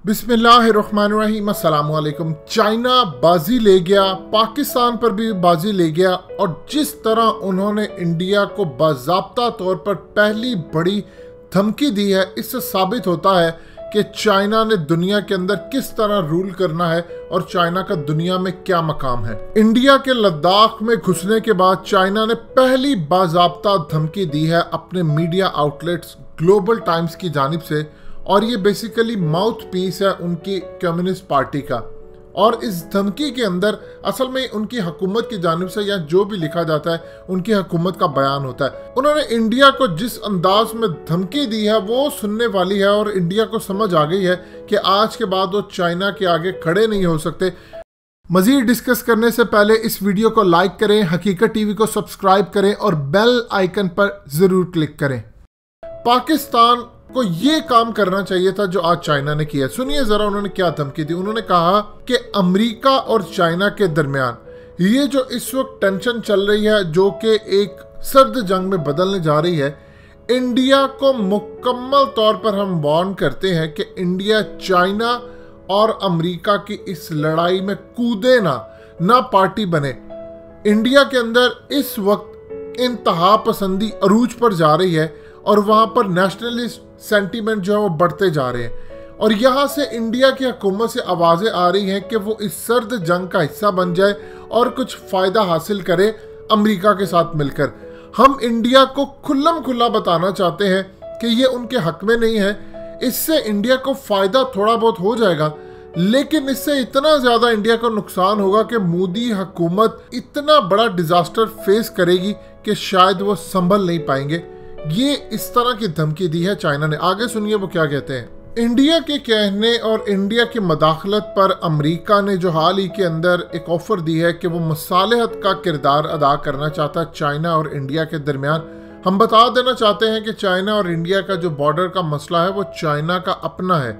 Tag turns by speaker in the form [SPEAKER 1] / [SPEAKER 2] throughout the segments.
[SPEAKER 1] बिस्मिल्लाहिर्रहमानिर्रहीम, अस्सलाम वालेकुम। चाइना बाजी ले गया, पाकिस्तान पर भी बाजी ले गया और जिस तरह उन्होंने इंडिया को बाज़ाब्ता तौर पर पहली बड़ी धमकी दी है, इससे साबित होता है कि चाइना ने दुनिया के अंदर किस तरह रूल करना है और चाइना का दुनिया में क्या मकाम है। इंडिया के लद्दाख में घुसने के बाद चाइना ने पहली बाज़ाब्ता धमकी दी है अपने मीडिया आउटलेट्स ग्लोबल टाइम्स की जानिब से, और ये बेसिकली माउथ पीस है उनकी कम्युनिस्ट पार्टी का। और इस धमकी के अंदर असल में उनकी हुकूमत की जानिब से या जो भी लिखा जाता है उनकी हुकूमत का बयान होता है। उन्होंने इंडिया को जिस अंदाज में धमकी दी है वो सुनने वाली है और इंडिया को समझ आ गई है कि आज के बाद वो चाइना के आगे खड़े नहीं हो सकते। मजीद डिस्कस करने से पहले इस वीडियो को लाइक करें, हकीकत टीवी को सब्सक्राइब करें और बेल आइकन पर जरूर क्लिक करें। पाकिस्तान को ये काम करना चाहिए था जो आज चाइना ने किया। सुनिए जरा उन्होंने क्या धमकी दी। उन्होंने कहा कि अमेरिका और चाइना के दरमियान ये जो इस वक्त टेंशन चल रही है, जो कि एक सर्द जंग में बदलने जा रही है, इंडिया को मुकम्मल तौर पर हम वार्न करते हैं कि इंडिया चाइना और अमेरिका की इस लड़ाई में कूदे ना पार्टी बने। इंडिया के अंदर इस वक्त इंतहा पसंदी अरूज पर जा रही है और वहां पर नेशनलिस्ट सेंटीमेंट जो है वो बढ़ते जा रहे हैं और यहाँ से इंडिया की हुकूमत से आवाज़ें आ रही हैं कि वो इस सर्द जंग का हिस्सा बन जाए और कुछ फ़ायदा हासिल करे अमेरिका के साथ मिलकर। हम इंडिया को खुल्लम खुल्ला बताना चाहते हैं कि ये उनके हक में नहीं है। इससे इंडिया को फ़ायदा थोड़ा बहुत हो जाएगा, लेकिन इससे इतना ज़्यादा इंडिया को नुकसान होगा कि मोदी हुकूमत इतना बड़ा डिज़ास्टर फेस करेगी कि शायद वो संभल नहीं पाएंगे। ये इस तरह की धमकी दी है चाइना ने। आगे सुनिए वो क्या कहते हैं। इंडिया के कहने और इंडिया की मदाखलत पर अमेरिका ने जो हाल ही के अंदर एक ऑफर दी है कि वो मसालहत का किरदार अदा करना चाहता है चाइना और इंडिया के दरमियान। हम बता देना चाहते हैं कि चाइना और इंडिया का जो बॉर्डर का मसला है वो चाइना का अपना है,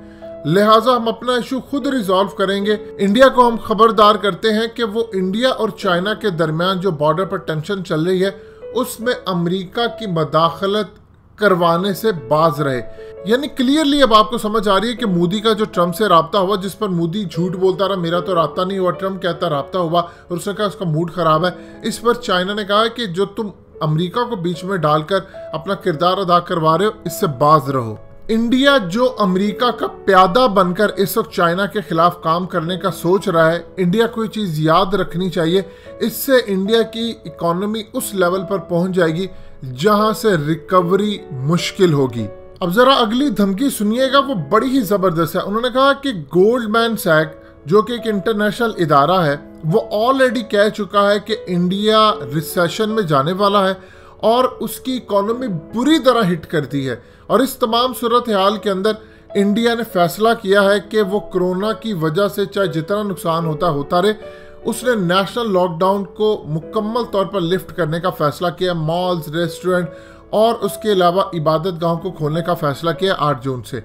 [SPEAKER 1] लिहाजा हम अपना इशू खुद रिजॉल्व करेंगे। इंडिया को हम खबरदार करते हैं कि वो इंडिया और चाइना के दरमियान जो बॉर्डर पर टेंशन चल रही है उसमें अमेरिका की मदाखलत करवाने से बाज रहे। यानी क्लियरली अब आपको समझ आ रही है कि मोदी का जो ट्रम्प से राब्ता हुआ, जिस पर मोदी झूठ बोलता रहा मेरा तो राब्ता नहीं हुआ, ट्रम्प कहता राब्ता हुआ और उसने कहा उसका मूड खराब है, इस पर चाइना ने कहा कि जो तुम अमेरिका को बीच में डालकर अपना किरदार अदा करवा रहे हो इससे बाज रहो। इंडिया जो अमेरिका का प्यादा बनकर इस वक्त चाइना के खिलाफ काम करने का सोच रहा है, इंडिया को ये चीज़ याद रखनी चाहिए। इससे इंडिया की इकोनॉमी उस लेवल पर पहुंच जाएगी जहां से रिकवरी मुश्किल होगी। अब जरा अगली धमकी सुनिएगा, वो बड़ी ही जबरदस्त है। उन्होंने कहा कि गोल्डमैन सैक जो कि एक इंटरनेशनल इदारा है वो ऑलरेडी कह चुका है कि इंडिया रिसेशन में जाने वाला है और उसकी इकोनॉमी बुरी तरह हिट करती है। और इस तमाम सूरत हाल के अंदर इंडिया ने फैसला किया है कि वो कोरोना की वजह से चाहे जितना नुकसान होता रहे, उसने नेशनल लॉकडाउन को मुकम्मल तौर पर लिफ्ट करने का फैसला किया। मॉल्स, रेस्टोरेंट और उसके अलावा इबादत गाहों को खोलने का फैसला किया 8 जून से।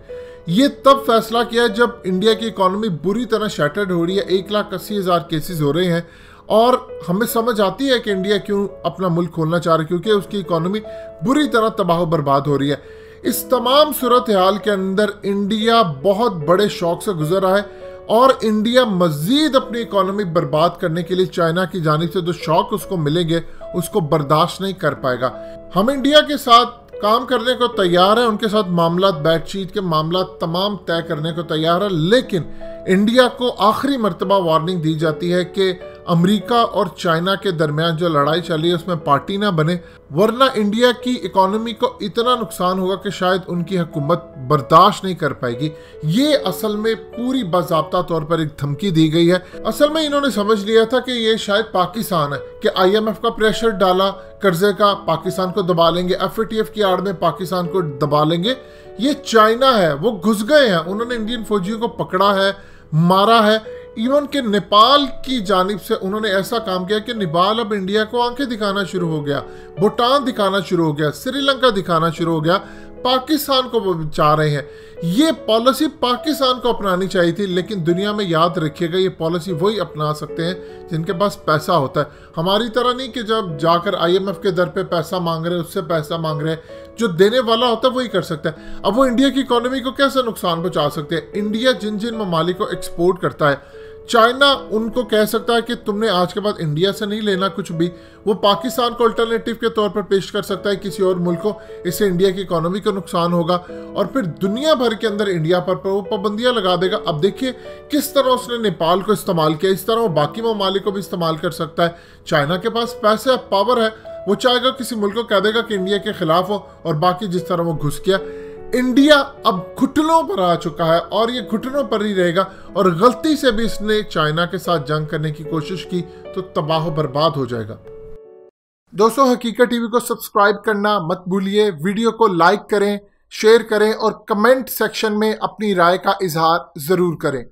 [SPEAKER 1] ये तब फैसला किया जब इंडिया की इकोनॉमी बुरी तरह शैटर्ड हो रही है, 1,80,000 केसेस हो रहे हैं और हमें समझ आती है कि इंडिया क्यों अपना मुल्क खोलना चाह रहा है, क्योंकि उसकी इकोनॉमी बुरी तरह तबाह बर्बाद हो रही है। इस तमाम सूरत हाल के अंदर इंडिया बहुत बड़े शौक से गुजर रहा है और इंडिया मजीद अपनी इकोनॉमी बर्बाद करने के लिए चाइना की जानिब से जो शौक उसको मिलेंगे उसको बर्दाश्त नहीं कर पाएगा। हम इंडिया के साथ काम करने को तैयार है, उनके साथ मामला बैटशीट के मामला तमाम तय करने को तैयार है, लेकिन इंडिया को आखिरी मर्तबा वार्निंग दी जाती है कि अमेरिका और चाइना के दरमियान जो लड़ाई चली है उसमें पार्टी ना बने, वरना इंडिया की इकोनॉमी को इतना नुकसान होगा कि शायद उनकी हुकूमत बर्दाश्त नहीं कर पाएगी। ये असल में पूरी बाज़ाब्ता तौर पर एक धमकी दी गई है। असल में इन्होंने समझ लिया था कि ये शायद पाकिस्तान है कि IMF का प्रेशर डाला कर्जे का, पाकिस्तान को दबा लेंगे, FATF की आड़ में पाकिस्तान को दबा लेंगे। ये चाइना है, वो घुस गए हैं, उन्होंने इंडियन फौजियों को पकड़ा है, मारा है। इवन के नेपाल की जानिब से उन्होंने ऐसा काम किया कि नेपाल अब इंडिया को आंखें दिखाना शुरू हो गया, भूटान दिखाना शुरू हो गया, श्रीलंका दिखाना शुरू हो गया। पाकिस्तान को चाह रहे हैं। ये पॉलिसी पाकिस्तान को अपनानी चाहिए थी, लेकिन दुनिया में याद रखिएगा ये पॉलिसी वही अपना सकते हैं जिनके पास पैसा होता है। हमारी तरह नहीं कि जब जाकर IMF के दर पे पैसा मांग रहे हैं, उससे पैसा मांग रहे हैं। जो देने वाला होता है वही कर सकता है। अब वो इंडिया की इकोनॉमी को कैसे नुकसान पहुंचा सकते हैं? इंडिया जिन जिन ममालिक को एक्सपोर्ट करता है, चाइना उनको कह सकता है कि तुमने आज के बाद इंडिया से नहीं लेना कुछ भी। वो पाकिस्तान को अल्टरनेटिव के तौर पर पेश कर सकता है किसी और मुल्क को। इससे इंडिया की इकोनॉमी को नुकसान होगा और फिर दुनिया भर के अंदर इंडिया पर वो पाबंदियां लगा देगा। अब देखिए किस तरह उसने नेपाल को इस्तेमाल किया, इस तरह वो बाकी ममालिक को भी इस्तेमाल कर सकता है। चाइना के पास पैसे है, पावर है, वो चाहेगा किसी मुल्क को कह देगा कि इंडिया के खिलाफ हो, और बाकी जिस तरह वो घुस गया। इंडिया अब घुटनों पर आ चुका है और ये घुटनों पर ही रहेगा, और गलती से भी इसने चाइना के साथ जंग करने की कोशिश की तो तबाह बर्बाद हो जाएगा। दोस्तों, हकीकत टीवी को सब्सक्राइब करना मत भूलिए, वीडियो को लाइक करें, शेयर करें और कमेंट सेक्शन में अपनी राय का इजहार जरूर करें।